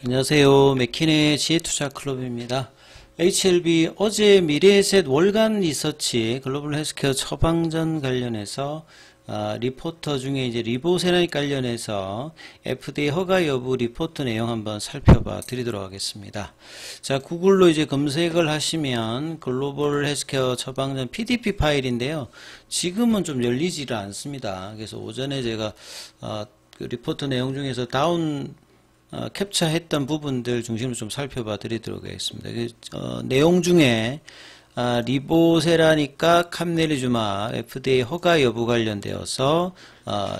안녕하세요. 맥킨의 지혜투자클럽입니다. HLB 어제 미래에셋 월간 리서치 글로벌 헬스케어 처방전 관련해서 리포터 중에 이제 리보세라믹 관련해서 FDA 허가 여부 리포트 내용 한번 살펴봐 드리도록 하겠습니다. 자, 구글로 이제 검색을 하시면 글로벌 헬스케어 처방전 PDF 파일인데요. 지금은 좀 열리지를 않습니다. 그래서 오전에 제가 그 리포트 내용 중에서 캡처했던 부분들 중심으로 좀 살펴봐 드리도록 하겠습니다. 내용 중에 리보세라니까 캄넬리주마 FDA 허가 여부 관련되어서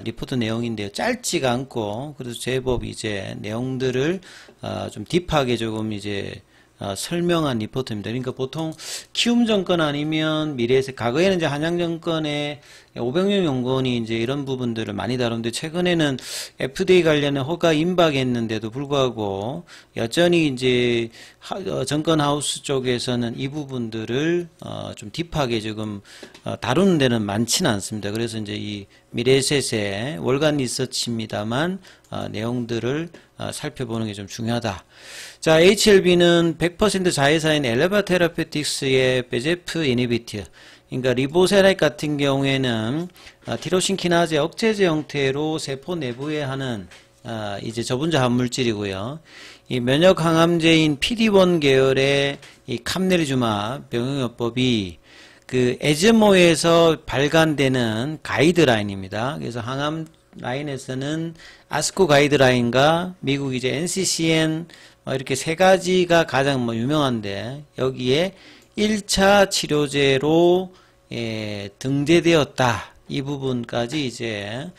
리포트 내용인데요. 짧지가 않고 그래서 제법 이제 내용들을 좀 딥하게 조금 이제 설명한 리포트입니다. 그러니까 보통 키움 정권 아니면 미래에셋, 과거에는 이제 한양 정권의 오병영 연구원이 이제 이런 부분들을 많이 다루는데 최근에는 FDA 관련해 허가 임박했는데도 불구하고 여전히 이제 정권 하우스 쪽에서는 이 부분들을 좀 딥하게 지금 다루는 데는 많지는 않습니다. 그래서 이제 이 미래에셋의 월간 리서치입니다만 내용들을 살펴보는 게 좀 중요하다. 자, HLB는 100% 자회사인 엘레바 테라피틱스의 베제프 이니비트, 그러니까 리보세라믹 같은 경우에는 티로신 키나제 억제제 형태로 세포 내부에 하는 이제 저분자 합물질이고요. 이 면역 항암제인 PD-1 계열의 이 캄넬리주마 병용요법이 그 에즈모에서 발간되는 가이드라인입니다. 그래서 항암 라인에서는 아스코 가이드라인과 미국 이제 NCCN 이렇게 세 가지가 가장 유명한데 여기에 1차 치료제로 등재되었다. 이 부분까지 이제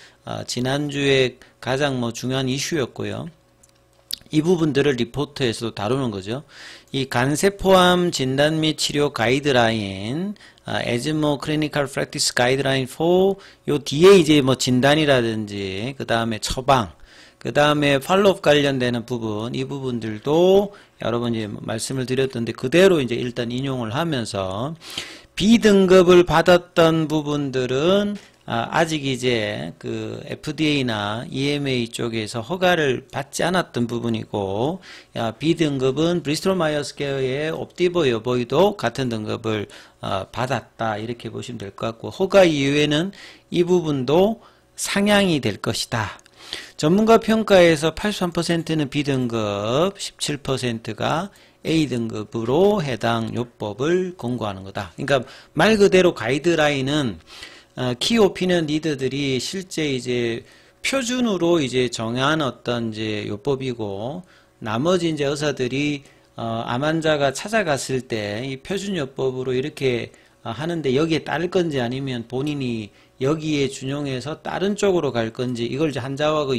지난주에 가장 중요한 이슈였고요. 이 부분들을 리포트에서도 다루는 거죠. 이 간세포암 진단 및 치료 가이드라인, 에즈모 클리니컬 프랙티스 가이드라인 4, 요 뒤에 이제 진단이라든지, 그 다음에 처방, 그 다음에 팔로업 관련되는 부분, 이 부분들도 여러 번 이제 말씀을 드렸던데 그대로 이제 일단 인용을 하면서 B등급을 받았던 부분들은 아직 이제 그 FDA나 EMA 쪽에서 허가를 받지 않았던 부분이고, B등급은 브리스톨 마이어스 계열의 옵디보 여보이도 같은 등급을 받았다. 이렇게 보시면 될 것 같고, 허가 이후에는 이 부분도 상향이 될 것이다. 전문가 평가에서 83%는 B등급, 17%가 A등급으로 해당 요법을 권고하는 거다. 그러니까 말 그대로 가이드라인은 키오피니언 리더들이 실제 이제 표준으로 이제 정한 어떤 이제 요법이고, 나머지 이제 의사들이 암 환자가 찾아갔을 때 이 표준 요법으로 이렇게 하는데 여기에 따를 건지 아니면 본인이 여기에 준용해서 다른 쪽으로 갈 건지, 이걸 이제 환자하고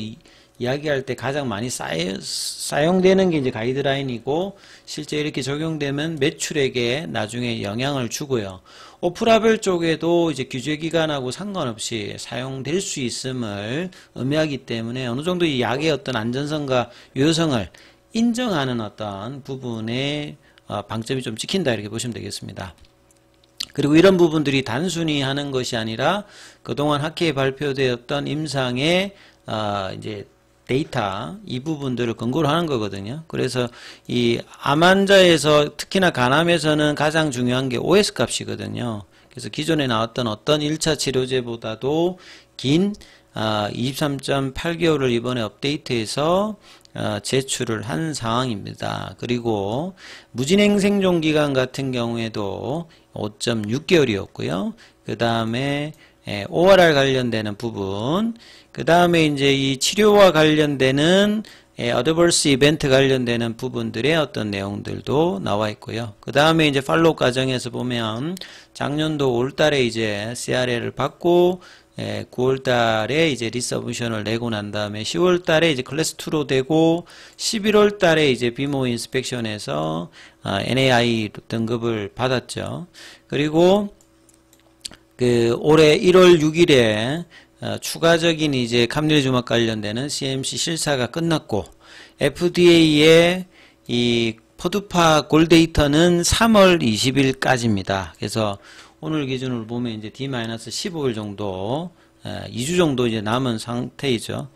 이야기할 때 가장 많이 사용되는 게 이제 가이드라인이고, 실제 이렇게 적용되면 매출액에 나중에 영향을 주고요. 오프라벨 쪽에도 이제 규제기간하고 상관없이 사용될 수 있음을 의미하기 때문에 어느 정도 이 약의 어떤 안전성과 유효성을 인정하는 어떤 부분의 방점이 좀 찍힌다, 이렇게 보시면 되겠습니다. 그리고 이런 부분들이 단순히 하는 것이 아니라 그동안 학회에 발표되었던 임상의 이제 데이터, 이 부분들을 근거로 하는 거거든요. 그래서 이 암 환자에서 특히나 간암에서는 가장 중요한 게 OS 값이거든요. 그래서 기존에 나왔던 어떤 1차 치료제보다도 긴 23.8개월을 이번에 업데이트해서 제출을 한 상황입니다. 그리고 무진행 생존 기간 같은 경우에도 5.6개월이었고요. 그 다음에 ORR 관련되는 부분, 그 다음에 이제 이 치료와 관련되는 어드버스 이벤트 관련되는 부분들의 어떤 내용들도 나와 있고요. 그 다음에 이제 팔로우 과정에서 보면 작년도 5월달에 이제 CRL을 받고 9월달에 이제 리서브션을 내고 난 다음에 10월달에 이제 클래스 2로 되고 11월달에 이제 비모 인스펙션에서 NAI 등급을 받았죠. 그리고 그 올해 1월 6일에 추가적인 이제 캄넬리주마 관련되는 CMC 실사가 끝났고, FDA의 이 포드파 골데이터는 3월 20일까지입니다. 그래서 오늘 기준으로 보면 이제 D-15일 정도 2주 정도 이제 남은 상태이죠.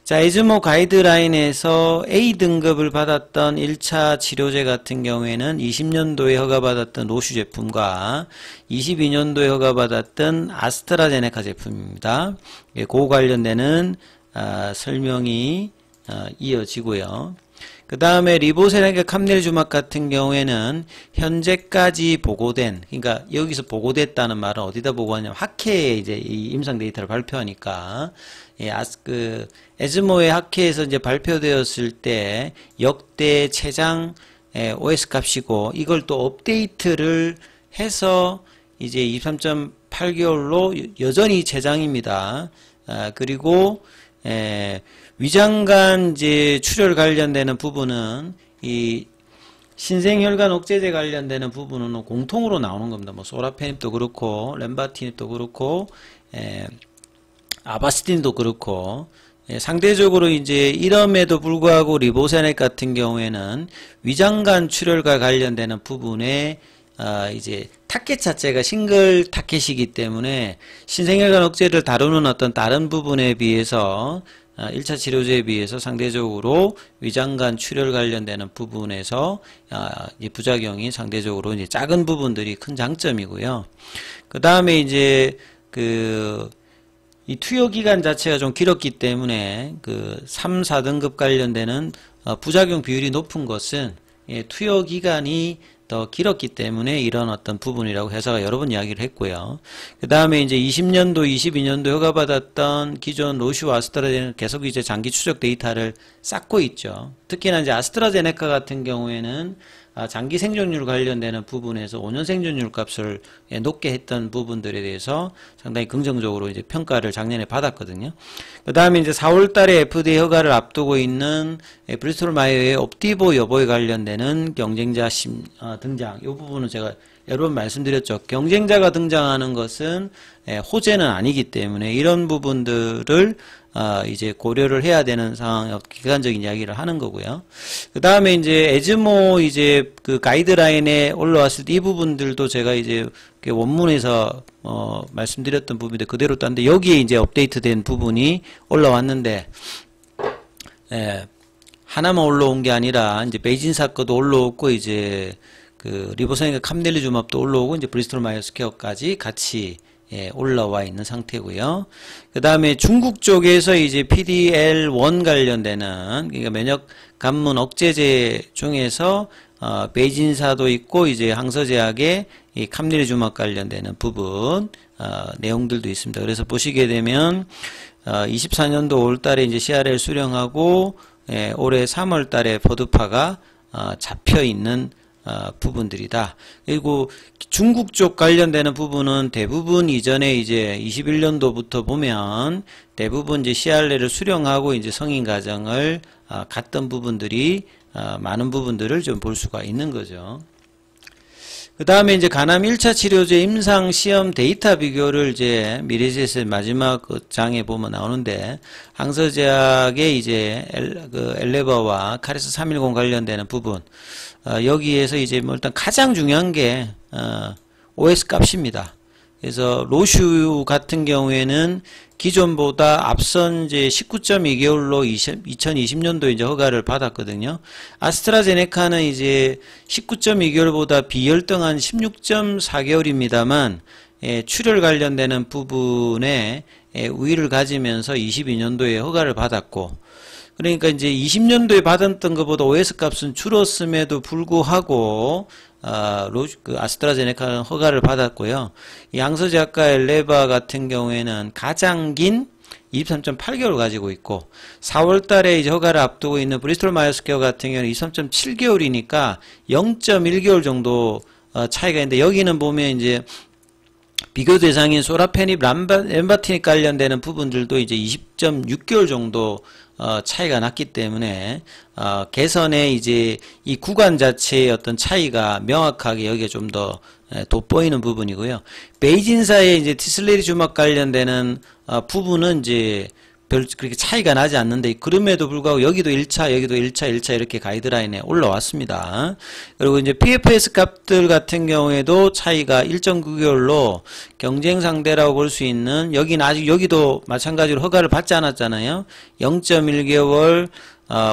자, 에즈모 가이드라인에서 A등급을 받았던 1차 치료제 같은 경우에는 20년도에 허가받았던 로슈 제품과 22년도에 허가받았던 아스트라제네카 제품입니다. 그 관련되는 설명이 이어지고요. 그 다음에 리보세라기가 캄넬주막 같은 경우에는 현재까지 보고된, 그러니까 여기서 보고됐다는 말은 어디다 보고하냐면 학회에 이제 이 임상 데이터를 발표하니까, 에즈모의 학회에서 이제 발표되었을 때 역대 최장 OS 값이고, 이걸 또 업데이트를 해서 이제 23.8개월로 여전히 최장입니다. 그리고 위장관 이제 출혈 관련되는 부분은 이 신생혈관 억제제 관련되는 부분은 공통으로 나오는 겁니다. 뭐 소라페닙도 그렇고 렘바티닙도 그렇고 아바스틴도 그렇고 상대적으로 이제 이럼에도 불구하고 리보세넥 같은 경우에는 위장관 출혈과 관련되는 부분에 이제 타켓 자체가 싱글 타켓이기 때문에 신생혈관 억제를 다루는 어떤 다른 부분에 비해서 1차 치료제에 비해서 상대적으로 위장관 출혈 관련되는 부분에서 부작용이 상대적으로 이제 작은 부분들이 큰 장점이고요. 그 다음에 이제 이 투여 기간 자체가 좀 길었기 때문에 3, 4등급 관련되는 부작용 비율이 높은 것은 투여 기간이 더 길었기 때문에 이런 어떤 부분이라고 회사가 여러 번 이야기를 했고요. 그 다음에 이제 20년도, 22년도 허가받았던 기존 로슈와 아스트라제네카 계속 이제 장기 추적 데이터를 쌓고 있죠. 특히나 이제 아스트라제네카 같은 경우에는 장기 생존율 관련되는 부분에서 5년 생존율 값을 높게 했던 부분들에 대해서 상당히 긍정적으로 이제 평가를 작년에 받았거든요. 그 다음에 이제 4월 달에 FDA 허가를 앞두고 있는 브리스톨 마이어의 옵디보 여보에 관련되는 경쟁자 등장. 이 부분은 제가 여러 번 말씀드렸죠. 경쟁자가 등장하는 것은 호재는 아니기 때문에 이런 부분들을 이제 고려를 해야 되는 상황, 기간적인 이야기를 하는 거고요. 그 다음에 이제 에즈모 이제 가이드라인에 올라왔을 때 이 부분들도 제가 이제 원문에서 말씀드렸던 부분인데 그대로 딴데 여기에 이제 업데이트된 부분이 올라왔는데 하나만 올라온 게 아니라 이제 베이진사 거도 올라오고 이제 리보세라기가 캄넬리주맙도 올라오고 이제 브리스톨 마이어스 스퀘어까지 같이 올라와 있는 상태고요. 그 다음에 중국 쪽에서 이제 PDL1 관련되는, 그러니까 면역 감문 억제제 중에서 베이진사도 있고 이제 항서제약의 이 캄넬리주맙 관련되는 부분 내용들도 있습니다. 그래서 보시게 되면 24년도 5월달에 이제 CRL 수령하고 올해 3월달에 포드파가 잡혀 있는 부분들이다. 그리고 중국 쪽 관련되는 부분은 대부분 이전에 이제 21년도부터 보면 대부분 이제 CRL을 수령하고 이제 성인 과정을 갔던 부분들이 많은 부분들을 좀 볼 수가 있는 거죠. 그 다음에 이제 간암 1차 치료제 임상 시험 데이터 비교를 이제 미래지에서 마지막 장에 보면 나오는데 항서제약의 이제 엘레버와 카리스 310 관련되는 부분 여기에서 이제 뭐 일단 가장 중요한 게 OS 값입니다. 그래서 로슈 같은 경우에는 기존보다 앞선 이제 19.2개월로 2020년도 이제 허가를 받았거든요. 아스트라제네카는 이제 19.2개월보다 비열등한 16.4개월입니다만 출혈 관련되는 부분에 우위를 가지면서 22년도에 허가를 받았고, 그러니까 이제 20년도에 받았던 것보다 OS 값은 줄었음에도 불구하고 아스트라제네카는 허가를 받았고요. 이 항서제약과 엘레바 같은 경우에는 가장 긴 23.8개월 가지고 있고 4월달에 이제 허가를 앞두고 있는 브리스톨 마이어스 스퀘어 같은 경우는 23.7개월이니까 0.1개월 정도 차이가 있는데 여기는 보면 이제 비교 대상인 소라페닙, 렘바티닙 관련되는 부분들도 이제 20.6개월 정도 차이가 났기 때문에 개선의 이제 이 구간 자체의 어떤 차이가 명확하게 여기에 좀 더 돋보이는 부분이고요. 베이진사의 이제 티슬레리주막 관련되는 부분은 이제 별 그렇게 차이가 나지 않는데 그럼에도 불구하고 여기도 1차, 여기도 1차, 1차 이렇게 가이드라인에 올라왔습니다. 그리고 이제 PFS 값들 같은 경우에도 차이가 1.9개월로 경쟁 상대라고 볼 수 있는 여기는 아직 여기도 마찬가지로 허가를 받지 않았잖아요. 0.1개월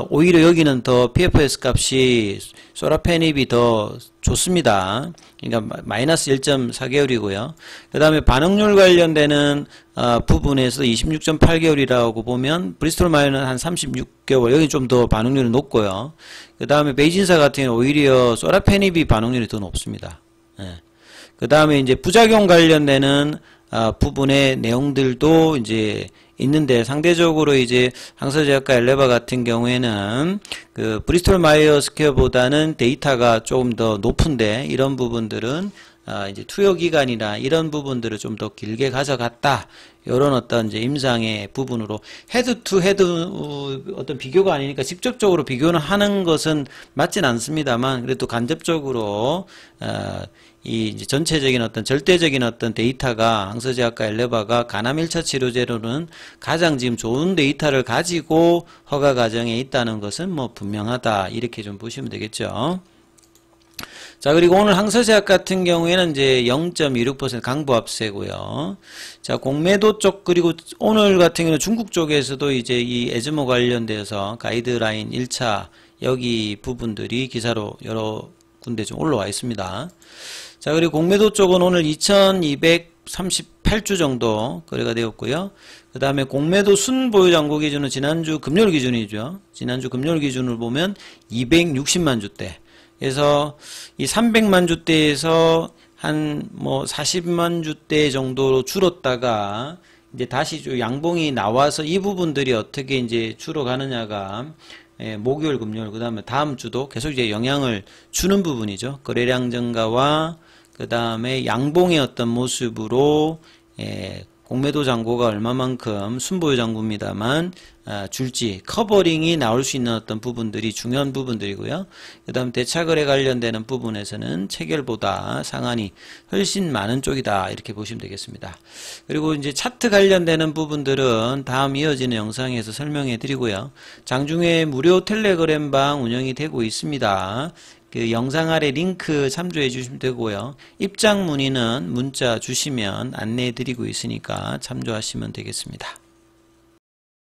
오히려 여기는 더 PFS 값이 소라페닙이 더 좋습니다. 그러니까 마이너스 1.4개월이고요. 그 다음에 반응률 관련되는 부분에서 26.8개월이라고 보면 브리스톨 마이어는 한 36개월, 여기 좀 더 반응률이 높고요. 그 다음에 베이진사 같은 경우는 오히려 소라페닙이 반응률이 더 높습니다. 예. 그 다음에 이제 부작용 관련되는 부분의 내용들도 이제 있는데 상대적으로 이제 항서제약과 엘레바 같은 경우에는 그 브리스톨 마이어 스퀘어보다는 데이터가 조금 더 높은데 이런 부분들은 이제 투여 기간이나 이런 부분들을 좀 더 길게 가져갔다. 이런 어떤 이제 임상의 부분으로 헤드 투 헤드 어떤 비교가 아니니까 직접적으로 비교는 하는 것은 맞진 않습니다만 그래도 간접적으로 이 이제 전체적인 어떤 절대적인 어떤 데이터가 항서제약과 엘레바가 간암 1차 치료제로는 가장 지금 좋은 데이터를 가지고 허가 과정에 있다는 것은 뭐 분명하다 이렇게 좀 보시면 되겠죠. 자, 그리고 오늘 항서제약 같은 경우에는 이제 0.26% 강부합세고요. 자, 공매도 쪽 그리고 오늘 같은 경우는 중국 쪽에서도 이제 이 에즈모 관련돼서 가이드라인 1차 여기 부분들이 기사로 여러 군데 좀 올라와 있습니다. 자, 그리고 공매도 쪽은 오늘 2238주 정도 거래가 되었고요. 그 다음에 공매도 순보유 잔고 기준은 지난주 금요일 기준이죠. 지난주 금요일 기준을 보면 260만 주대. 그래서 이 300만 주대에서 한 뭐 40만 주대 정도로 줄었다가 이제 다시 좀 양봉이 나와서 이 부분들이 어떻게 이제 줄어가느냐가 목요일, 금요일, 그 다음에 다음 주도 계속 이제 영향을 주는 부분이죠. 거래량 증가와 그 다음에 양봉의 어떤 모습으로 공매도 잔고가 얼마만큼 순보유 잔고입니다만 줄지 커버링이 나올 수 있는 어떤 부분들이 중요한 부분들이고요. 그 다음 대차거래 관련되는 부분에서는 체결보다 상한이 훨씬 많은 쪽이다 이렇게 보시면 되겠습니다. 그리고 이제 차트 관련되는 부분들은 다음 이어지는 영상에서 설명해 드리고요. 장중에 무료 텔레그램방 운영이 되고 있습니다. 그 영상 아래 링크 참조해 주시면 되고요. 입장 문의는 문자 주시면 안내해 드리고 있으니까 참조하시면 되겠습니다.